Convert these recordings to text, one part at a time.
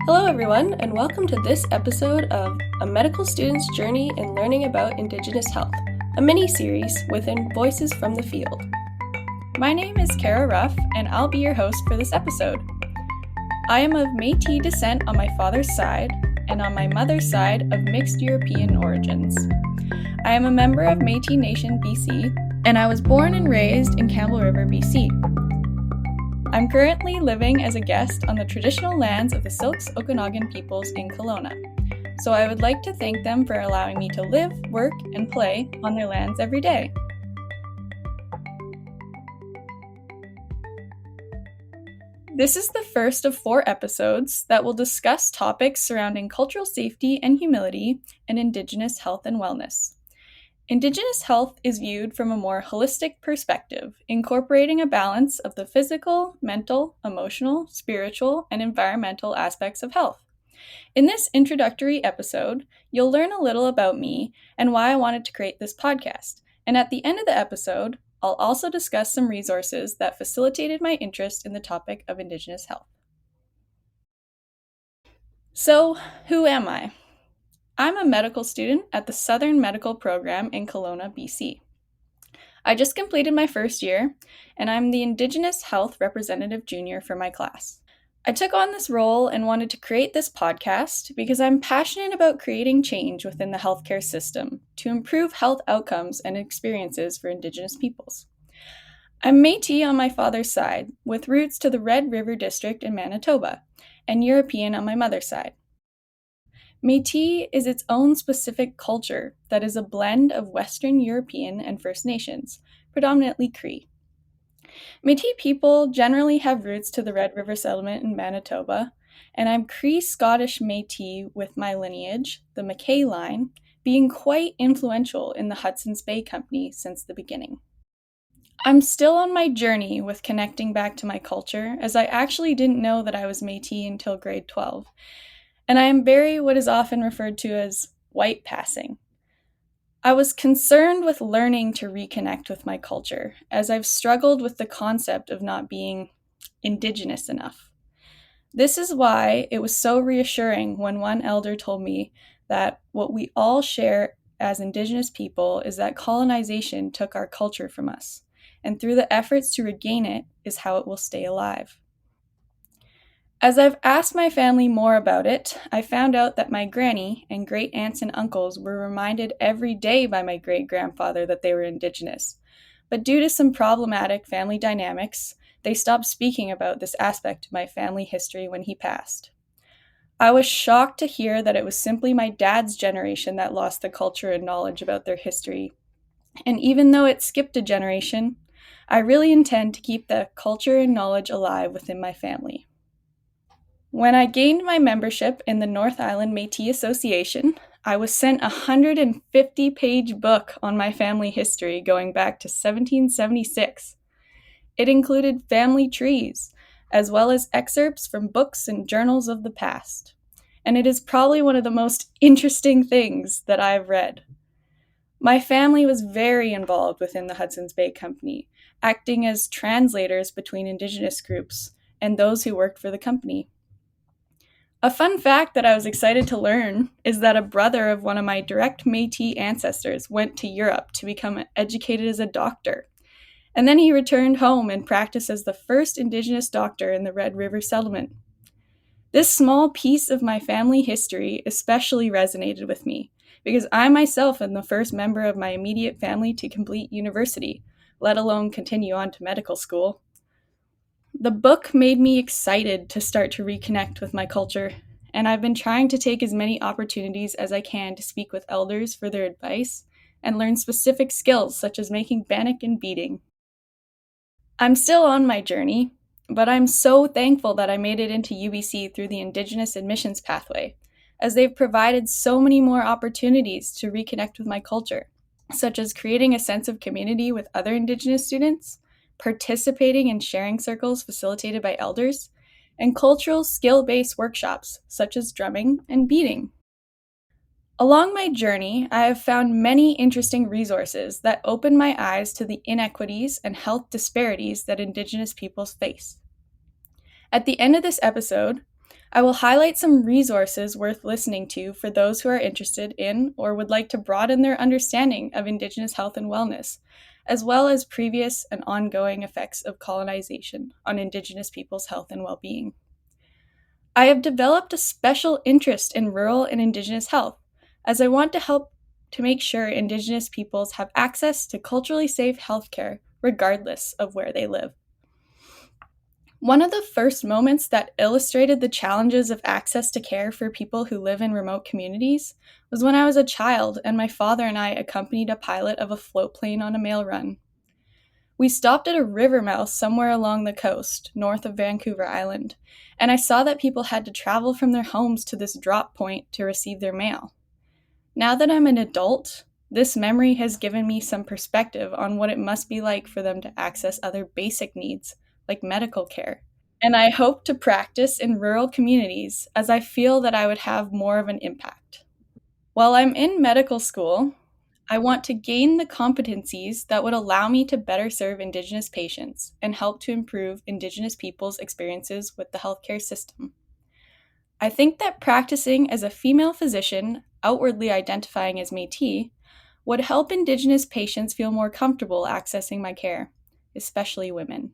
Hello everyone, and welcome to this episode of A Medical Student's Journey in Learning About Indigenous Health, a mini-series within Voices from the Field. My name is Kara Ruff, and I'll be your host for this episode. I am of Métis descent on my father's side, and on my mother's side of mixed European origins. I am a member of Métis Nation BC, and I was born and raised in Campbell River, BC. I'm currently living as a guest on the traditional lands of the Syilx Okanagan peoples in Kelowna, so I would like to thank them for allowing me to live, work, and play on their lands every day. This is the first of 4 episodes that will discuss topics surrounding cultural safety and humility and Indigenous health and wellness. Indigenous health is viewed from a more holistic perspective, incorporating a balance of the physical, mental, emotional, spiritual, and environmental aspects of health. In this introductory episode, you'll learn a little about me and why I wanted to create this podcast. And at the end of the episode, I'll also discuss some resources that facilitated my interest in the topic of Indigenous health. So, who am I? I'm a medical student at the Southern Medical Program in Kelowna, BC. I just completed my first year, and I'm the Indigenous Health Representative Junior for my class. I took on this role and wanted to create this podcast because I'm passionate about creating change within the healthcare system to improve health outcomes and experiences for Indigenous peoples. I'm Métis on my father's side, with roots to the Red River District in Manitoba, and European on my mother's side. Métis is its own specific culture that is a blend of Western European and First Nations, predominantly Cree. Métis people generally have roots to the Red River settlement in Manitoba, and I'm Cree Scottish Métis with my lineage, the Mackay line, being quite influential in the Hudson's Bay Company since the beginning. I'm still on my journey with connecting back to my culture, as I actually didn't know that I was Métis until grade 12. And I am very what is often referred to as white passing. I was concerned with learning to reconnect with my culture, as I've struggled with the concept of not being Indigenous enough. This is why it was so reassuring when one elder told me that what we all share as Indigenous people is that colonization took our culture from us, and through the efforts to regain it is how it will stay alive. As I've asked my family more about it, I found out that my granny and great aunts and uncles were reminded every day by my great-grandfather that they were Indigenous. But due to some problematic family dynamics, they stopped speaking about this aspect of my family history when he passed. I was shocked to hear that it was simply my dad's generation that lost the culture and knowledge about their history. And even though it skipped a generation, I really intend to keep the culture and knowledge alive within my family. When I gained my membership in the North Island Métis Association, I was sent a 150-page book on my family history going back to 1776. It included family trees, as well as excerpts from books and journals of the past. And it is probably one of the most interesting things that I've read. My family was very involved within the Hudson's Bay Company, acting as translators between Indigenous groups and those who worked for the company. A fun fact that I was excited to learn is that a brother of one of my direct Métis ancestors went to Europe to become educated as a doctor, and then he returned home and practiced as the first Indigenous doctor in the Red River settlement. This small piece of my family history especially resonated with me, because I myself am the first member of my immediate family to complete university, let alone continue on to medical school. The book made me excited to start to reconnect with my culture, and I've been trying to take as many opportunities as I can to speak with elders for their advice and learn specific skills such as making bannock and beading. I'm still on my journey, but I'm so thankful that I made it into UBC through the Indigenous admissions pathway, as they've provided so many more opportunities to reconnect with my culture, such as creating a sense of community with other Indigenous students, participating in sharing circles facilitated by elders, and cultural skill-based workshops such as drumming and beading. Along my journey, I have found many interesting resources that open my eyes to the inequities and health disparities that Indigenous peoples face. At the end of this episode, I will highlight some resources worth listening to for those who are interested in or would like to broaden their understanding of Indigenous health and wellness, as well as previous and ongoing effects of colonization on Indigenous people's health and well-being. I have developed a special interest in rural and Indigenous health, as I want to help to make sure Indigenous peoples have access to culturally safe healthcare regardless of where they live. One of the first moments that illustrated the challenges of access to care for people who live in remote communities was when I was a child and my father and I accompanied a pilot of a float plane on a mail run. We stopped at a river mouth somewhere along the coast, north of Vancouver Island, and I saw that people had to travel from their homes to this drop point to receive their mail. Now that I'm an adult, this memory has given me some perspective on what it must be like for them to access other basic needs, like medical care. And I hope to practice in rural communities as I feel that I would have more of an impact. While I'm in medical school, I want to gain the competencies that would allow me to better serve Indigenous patients and help to improve Indigenous people's experiences with the healthcare system. I think that practicing as a female physician, outwardly identifying as Métis, would help Indigenous patients feel more comfortable accessing my care, especially women.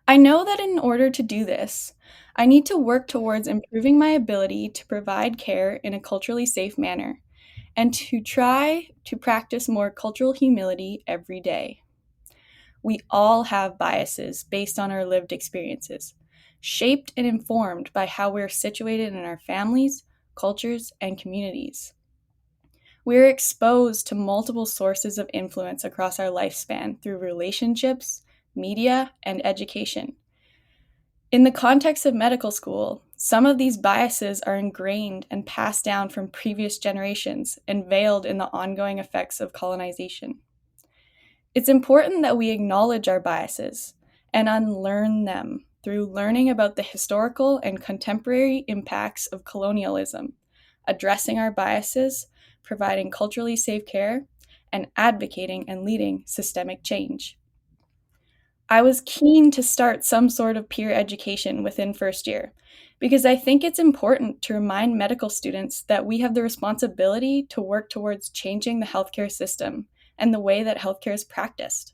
I know that in order to do this, I need to work towards improving my ability to provide care in a culturally safe manner and to try to practice more cultural humility every day. We all have biases based on our lived experiences, shaped and informed by how we're situated in our families, cultures, and communities. We're exposed to multiple sources of influence across our lifespan through relationships, media, and education. In the context of medical school, some of these biases are ingrained and passed down from previous generations and veiled in the ongoing effects of colonization. It's important that we acknowledge our biases and unlearn them through learning about the historical and contemporary impacts of colonialism, addressing our biases, providing culturally safe care, and advocating and leading systemic change. I was keen to start some sort of peer education within first year because I think it's important to remind medical students that we have the responsibility to work towards changing the healthcare system and the way that healthcare is practiced.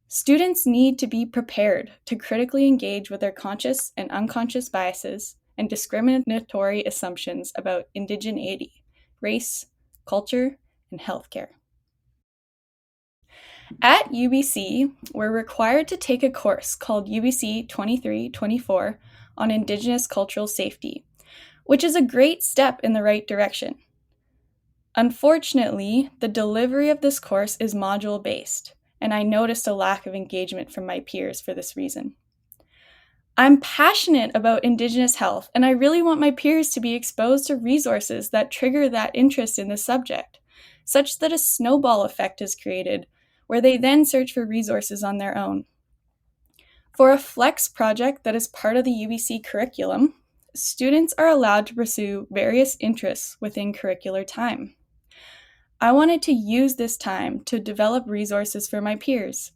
Students need to be prepared to critically engage with their conscious and unconscious biases and discriminatory assumptions about indigeneity, race, culture, and healthcare. At UBC, we're required to take a course called UBC 2324 on Indigenous cultural safety, which is a great step in the right direction. Unfortunately, the delivery of this course is module-based, and I noticed a lack of engagement from my peers for this reason. I'm passionate about Indigenous health, and I really want my peers to be exposed to resources that trigger that interest in the subject, such that a snowball effect is created where they then search for resources on their own. For a flex project that is part of the UBC curriculum, students are allowed to pursue various interests within curricular time. I wanted to use this time to develop resources for my peers.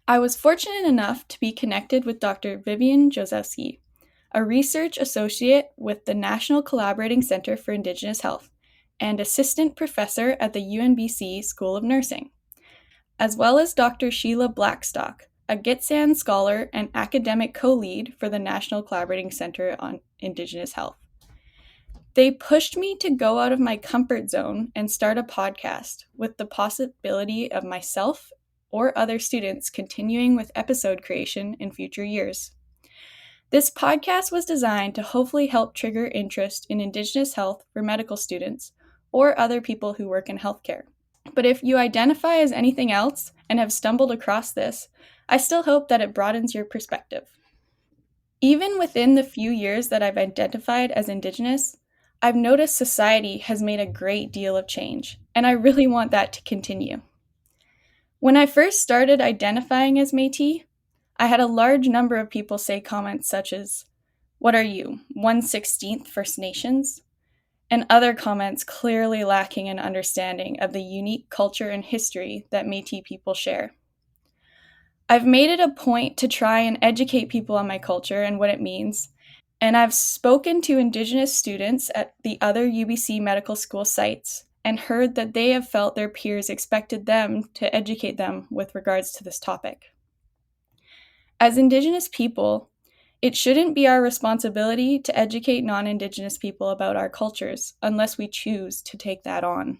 I was fortunate enough to be connected with Dr. Vivian Josowski, a research associate with the National Collaborating Center for Indigenous Health and assistant professor at the UNBC School of Nursing, as well as Dr. Sheila Blackstock, a Gitxsan scholar and academic co-lead for the National Collaborating Center on Indigenous Health. They pushed me to go out of my comfort zone and start a podcast with the possibility of myself or other students continuing with episode creation in future years. This podcast was designed to hopefully help trigger interest in Indigenous health for medical students or other people who work in healthcare. But if you identify as anything else and have stumbled across this, I still hope that it broadens your perspective. Even within the few years that I've identified as Indigenous, I've noticed society has made a great deal of change, and I really want that to continue. When I first started identifying as Métis, I had a large number of people say comments such as, "What are you, 1/16th First Nations?" and other comments clearly lacking an understanding of the unique culture and history that Métis people share. I've made it a point to try and educate people on my culture and what it means, And I've spoken to Indigenous students at the other UBC medical school sites and heard that they have felt their peers expected them to educate them with regards to this topic. As Indigenous people, it shouldn't be our responsibility to educate non-Indigenous people about our cultures unless we choose to take that on.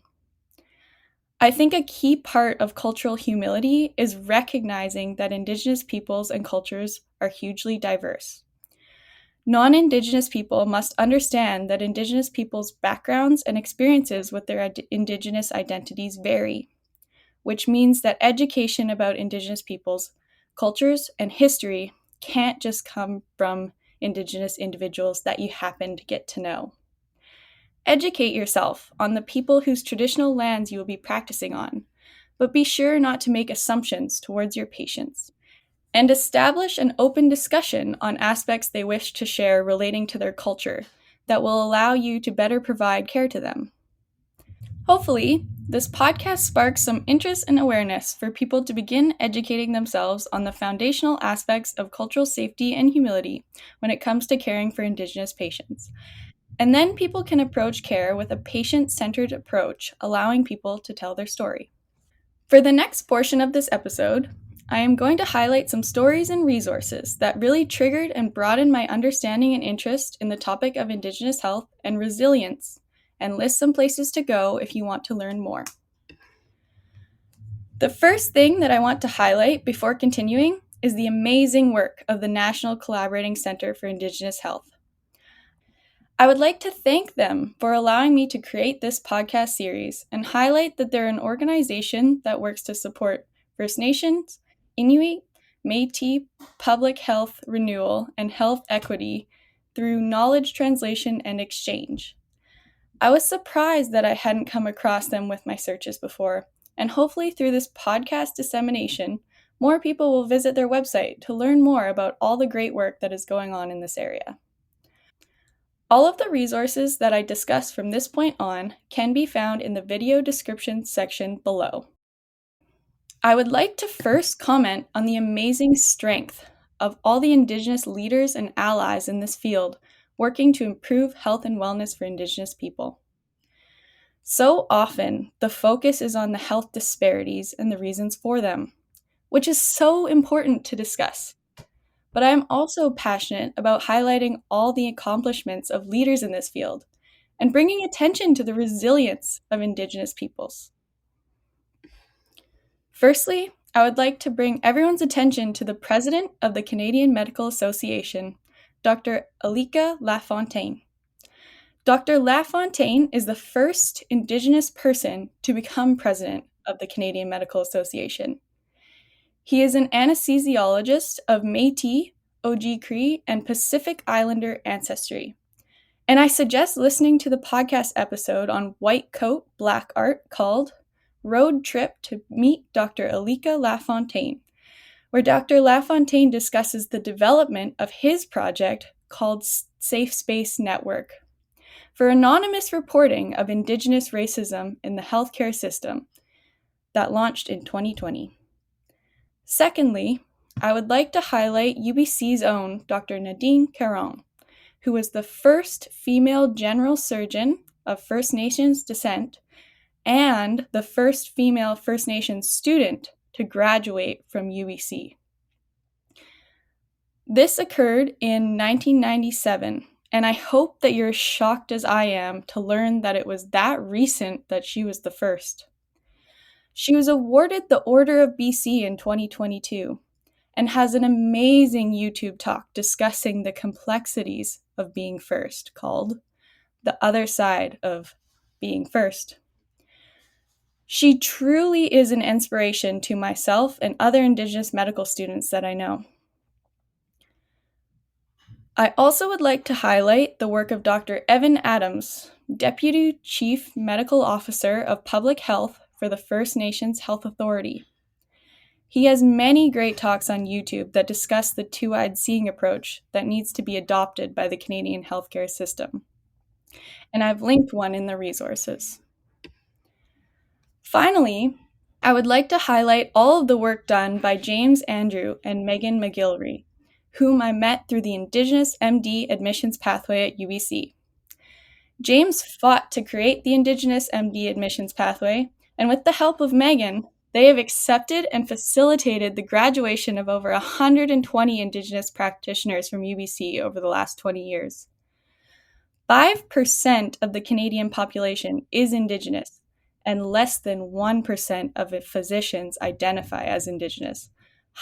I think a key part of cultural humility is recognizing that Indigenous peoples and cultures are hugely diverse. Non-Indigenous people must understand that Indigenous people's backgrounds and experiences with their Indigenous identities vary, which means that education about Indigenous peoples, cultures, and history can't just come from Indigenous individuals that you happen to get to know. Educate yourself on the people whose traditional lands you will be practicing on, but be sure not to make assumptions towards your patients. And establish an open discussion on aspects they wish to share relating to their culture that will allow you to better provide care to them. Hopefully, this podcast sparks some interest and awareness for people to begin educating themselves on the foundational aspects of cultural safety and humility when it comes to caring for Indigenous patients. And then people can approach care with a patient-centered approach, allowing people to tell their story. For the next portion of this episode, I am going to highlight some stories and resources that really triggered and broadened my understanding and interest in the topic of Indigenous health and resilience, and list some places to go if you want to learn more. The first thing that I want to highlight before continuing is the amazing work of the National Collaborating Center for Indigenous Health. I would like to thank them for allowing me to create this podcast series and highlight that they're an organization that works to support First Nations, Inuit, Métis, public health renewal, and health equity through knowledge translation and exchange. I was surprised that I hadn't come across them with my searches before, and hopefully through this podcast dissemination, more people will visit their website to learn more about all the great work that is going on in this area. All of the resources that I discuss from this point on can be found in the video description section below. I would like to first comment on the amazing strength of all the Indigenous leaders and allies in this field working to improve health and wellness for Indigenous people. So often, the focus is on the health disparities and the reasons for them, which is so important to discuss. But I am also passionate about highlighting all the accomplishments of leaders in this field and bringing attention to the resilience of Indigenous peoples. Firstly, I would like to bring everyone's attention to the president of the Canadian Medical Association, Dr. Alika Lafontaine. Dr. Lafontaine is the first Indigenous person to become president of the Canadian Medical Association. He is an anesthesiologist of Métis, Ojibwe, and Pacific Islander ancestry. And I suggest listening to the podcast episode on White Coat, Black Art called Road Trip to Meet Dr. Alika Lafontaine, where Dr. Lafontaine discusses the development of his project called Safe Space Network for anonymous reporting of Indigenous racism in the healthcare system that launched in 2020. Secondly, I would like to highlight UBC's own Dr. Nadine Caron, who was the first female general surgeon of First Nations descent and the first female First Nations student to graduate from UBC. This occurred in 1997, and I hope that you're as shocked as I am to learn that it was that recent that she was the first. She was awarded the Order of BC in 2022 and has an amazing YouTube talk discussing the complexities of being first, called The Other Side of Being First. She truly is an inspiration to myself and other Indigenous medical students that I know. I also would like to highlight the work of Dr. Evan Adams, Deputy Chief Medical Officer of Public Health for the First Nations Health Authority. He has many great talks on YouTube that discuss the two-eyed seeing approach that needs to be adopted by the Canadian healthcare system. And I've linked one in the resources. Finally, I would like to highlight all of the work done by James Andrew and Megan McGilvery, whom I met through the Indigenous MD admissions pathway at UBC. James fought to create the Indigenous MD admissions pathway, and with the help of Megan, they have accepted and facilitated the graduation of over 120 Indigenous practitioners from UBC over the last 20 years. 5% of the Canadian population is Indigenous, and less than 1% of physicians identify as Indigenous,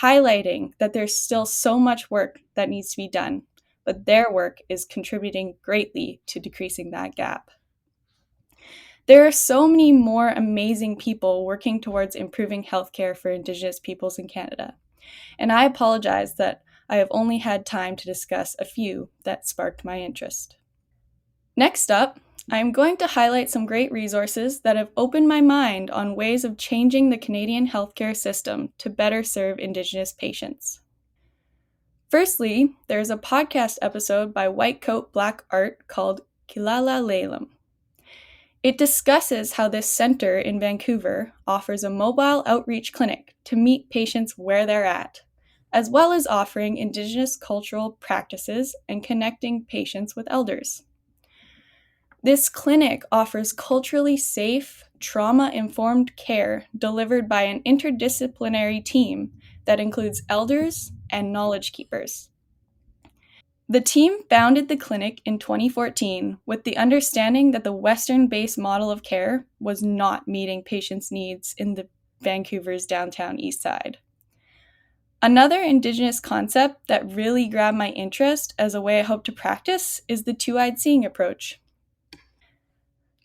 highlighting that there's still so much work that needs to be done, but their work is contributing greatly to decreasing that gap. There are so many more amazing people working towards improving healthcare for Indigenous peoples in Canada, and I apologize that I have only had time to discuss a few that sparked my interest. Next up, I am going to highlight some great resources that have opened my mind on ways of changing the Canadian healthcare system to better serve Indigenous patients. Firstly, there's a podcast episode by White Coat Black Art called Kilala Laylam. It discusses how this center in Vancouver offers a mobile outreach clinic to meet patients where they're at, as well as offering Indigenous cultural practices and connecting patients with elders. This clinic offers culturally safe, trauma-informed care delivered by an interdisciplinary team that includes elders and knowledge keepers. The team founded the clinic in 2014 with the understanding that the Western-based model of care was not meeting patients' needs in Vancouver's downtown east side. Another Indigenous concept that really grabbed my interest as a way I hope to practice is the two-eyed seeing approach.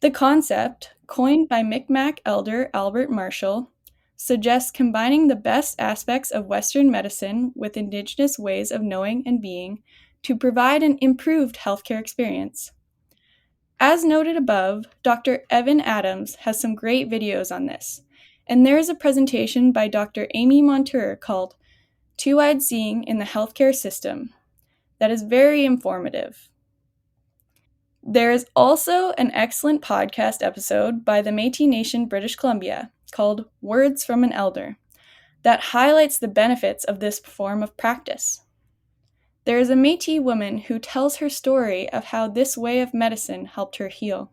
The concept, coined by Mi'kmaq elder Albert Marshall, suggests combining the best aspects of Western medicine with Indigenous ways of knowing and being to provide an improved healthcare experience. As noted above, Dr. Evan Adams has some great videos on this, and there is a presentation by Dr. Amy Montour called Two-Eyed Seeing in the Healthcare System that is very informative. There is also an excellent podcast episode by the Métis Nation British Columbia called Words from an Elder that highlights the benefits of this form of practice. There is a Métis woman who tells her story of how this way of medicine helped her heal.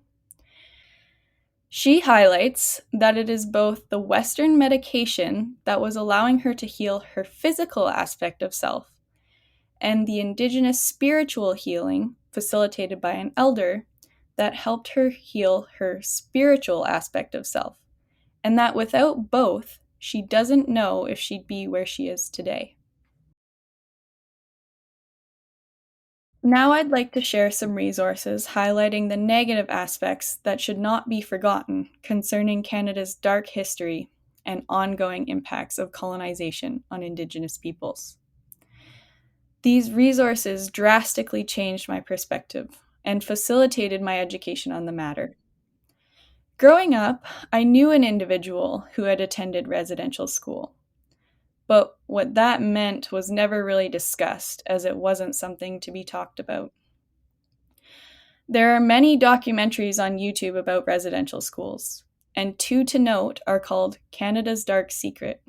She highlights that it is both the Western medication that was allowing her to heal her physical aspect of self, and the Indigenous spiritual healing facilitated by an elder that helped her heal her spiritual aspect of self, and that without both, she doesn't know if she'd be where she is today. Now I'd like to share some resources highlighting the negative aspects that should not be forgotten concerning Canada's dark history and ongoing impacts of colonization on Indigenous peoples. These resources drastically changed my perspective and facilitated my education on the matter. Growing up, I knew an individual who had attended residential school, but what that meant was never really discussed as it wasn't something to be talked about. There are many documentaries on YouTube about residential schools, and two to note are called Canada's Dark Secret,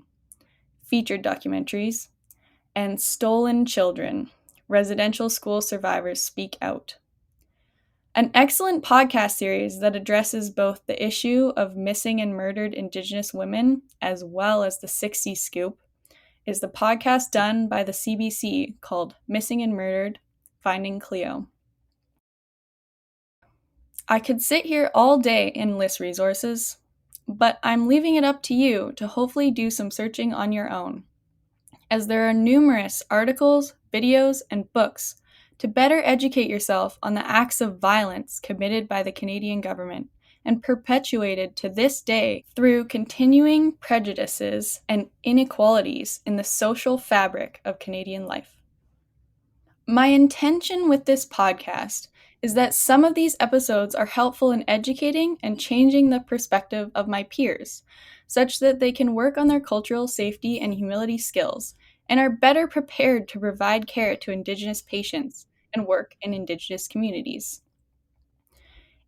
featured documentaries, and Stolen Children, Residential School Survivors Speak Out. An excellent podcast series that addresses both the issue of missing and murdered Indigenous women as well as the 60s scoop is the podcast done by the CBC called Missing and Murdered, Finding Cleo. I could sit here all day and list resources, but I'm leaving it up to you to hopefully do some searching on your own, as there are numerous articles, videos, and books to better educate yourself on the acts of violence committed by the Canadian government and perpetuated to this day through continuing prejudices and inequalities in the social fabric of Canadian life. My intention with this podcast is that some of these episodes are helpful in educating and changing the perspective of my peers, such that they can work on their cultural safety and humility skills and are better prepared to provide care to Indigenous patients and work in Indigenous communities.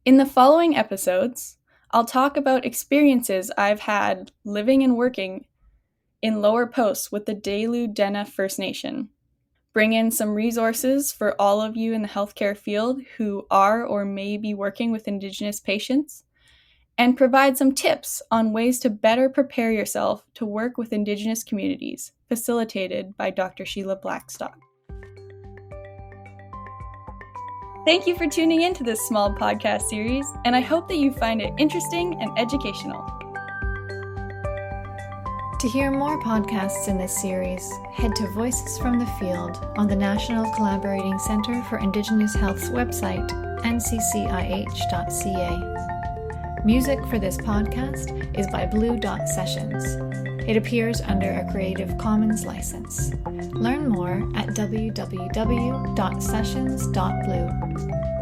In the following episodes, I'll talk about experiences I've had living and working in lower posts with the Delu Dena First Nation, bring in some resources for all of you in the healthcare field who are or may be working with Indigenous patients, and provide some tips on ways to better prepare yourself to work with Indigenous communities, facilitated by Dr. Sheila Blackstock. Thank you for tuning in to this small podcast series, and I hope that you find it interesting and educational. To hear more podcasts in this series, head to Voices from the Field on the National Collaborating Centre for Indigenous Health's website, NCCIH.ca. Music for this podcast is by Blue Dot Sessions. It appears under a Creative Commons license. Learn more at www.sessions.blue.